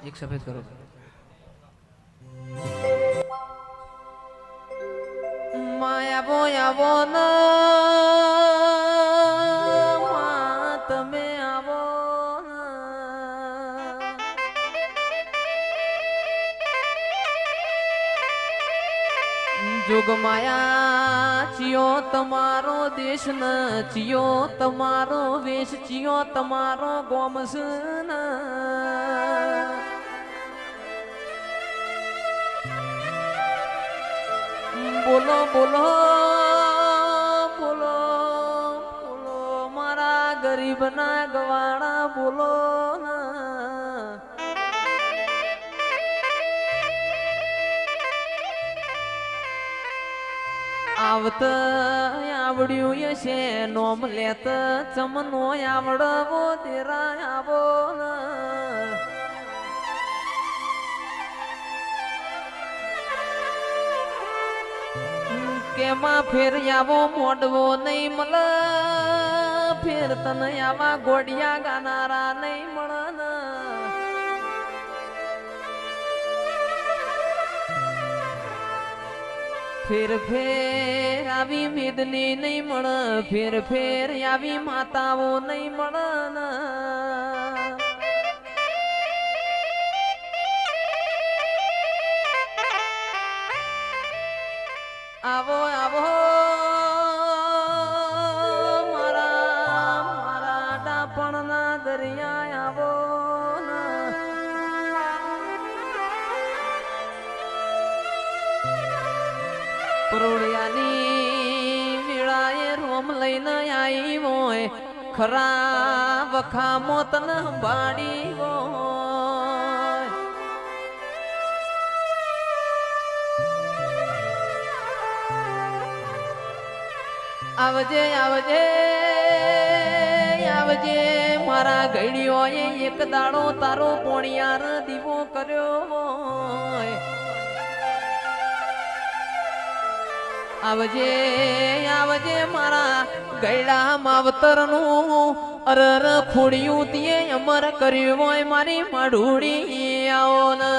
એક સફેદ કરો. માયા બોયાવો ન તમે આવો જોગ માયા ચિયો તમારો દેશ ન ચિયો તમારો વેશ ચિયો તમારો ગોમસ ન બોલો બોલો બોલો બોલો મારા ગરીબ ના ગવાડા બોલો આવત આવડ્યું છે નોમ લેત ચમનો આવડવો તેરા આવો કેમાં ફેર આવો મોડવો નહીં મળ ફેર તને આવા ગોડિયા ગાનારા નહીં મળન ફેર ફેર આવી મેદની નહીં મળ ફેર ફેર આવી માતાઓ નહીં મળન આવો આવો મારા મારા ડાપણના દરિયા આવો પરોળિયાની વેળાએ રોમ લઈને આવી હોય ખરા વખા મોતન સંભાળી હોય આવજે આવજે આવજે મારા ગઈડીઓએ એક દાડો તારો પોણિયાર દીવો કર્યો આવજે આવજે મારા ગઈડા માવતરનું અરર ખોડિયું તે અમર કર્યું હોય મારી માઢુડી આવો ને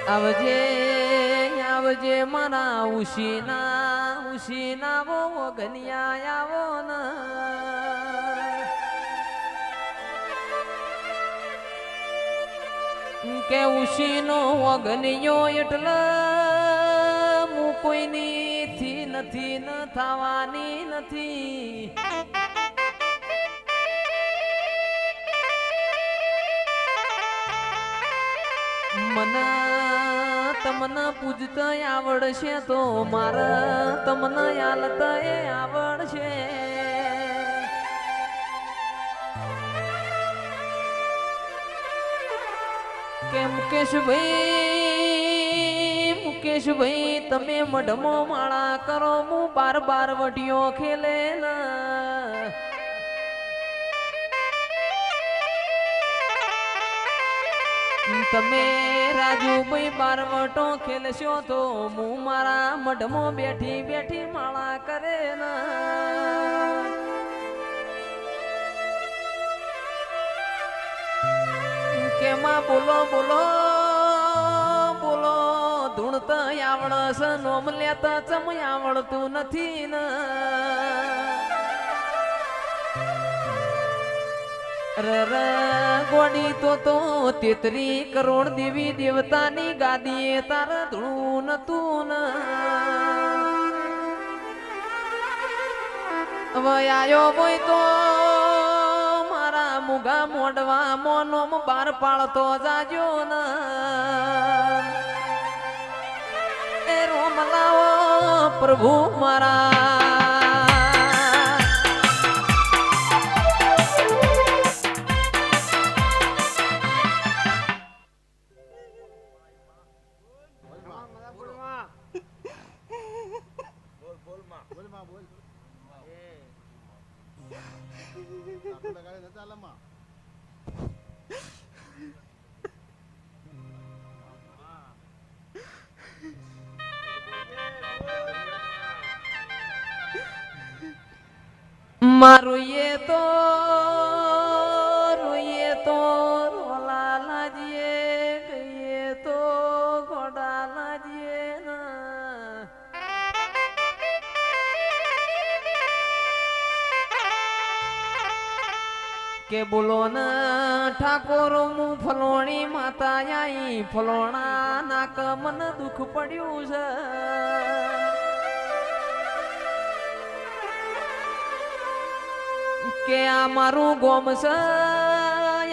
આવજે આવજે મારા ઉશીના ઉશીના વો ગનિયા આવો ન કે ઉશીનો અગનિયો એટલે હું કોઈની થી નથી ન થવાની નથી મને તમને પૂજતા આવડશે તો મારે તમને આલતા આવડશે કે મુકેશભાઈ તમે મઢમો માળા કરો હું બાર બાર વટીઓ ખેલે તમે રાજુભાઈ બારવટો ખેલશો તો હું મારા મઢમાં બેઠી બેઠી માળા કરે ને કેમાં બોલો બોલો બોલો ધૂણત આવડસ નોમ લેતા ચમ આવડતું નથી ને ગોડી તો 33 કરોડ દેવી દેવતાની ગાદીએ તાર ધૂણું નતું ને હવે આયો બોય તો મારા મુગા મોડવા મોનોમ બાર પાળતો જાજો ને એ રોમ લાવો પ્રભુ મારા મારું રોઈએ તો રોલા લાજીએ ગઈએ તો ગોડા લાજીએ ના કે બોલો ને ઠાકોર હું ફલોણી માતા આઈ ફલોણા નાક મન દુઃખ પડ્યું છે કે આ મારું ગોમ છે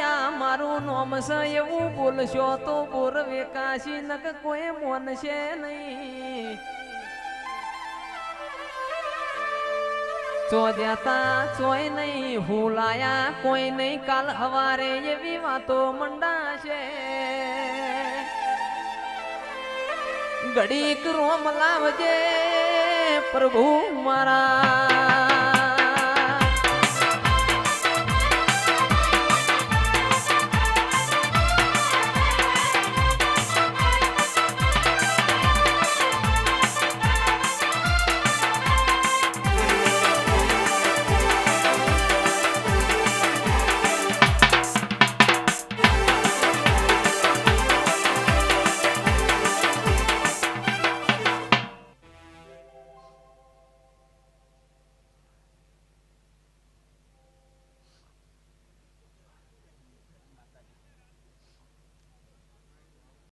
આ મારું નોમ છે એવું બોલશો તો બોર વેકાશી નક કોઈ મોનશે નહીં ચોદ્યાતા ચોય નહીં હુલાયા કોઈ નહીં કાલ હવારે એવી વાતો મંડાશે ઘડીક રોમ લાવજે પ્રભુ મારા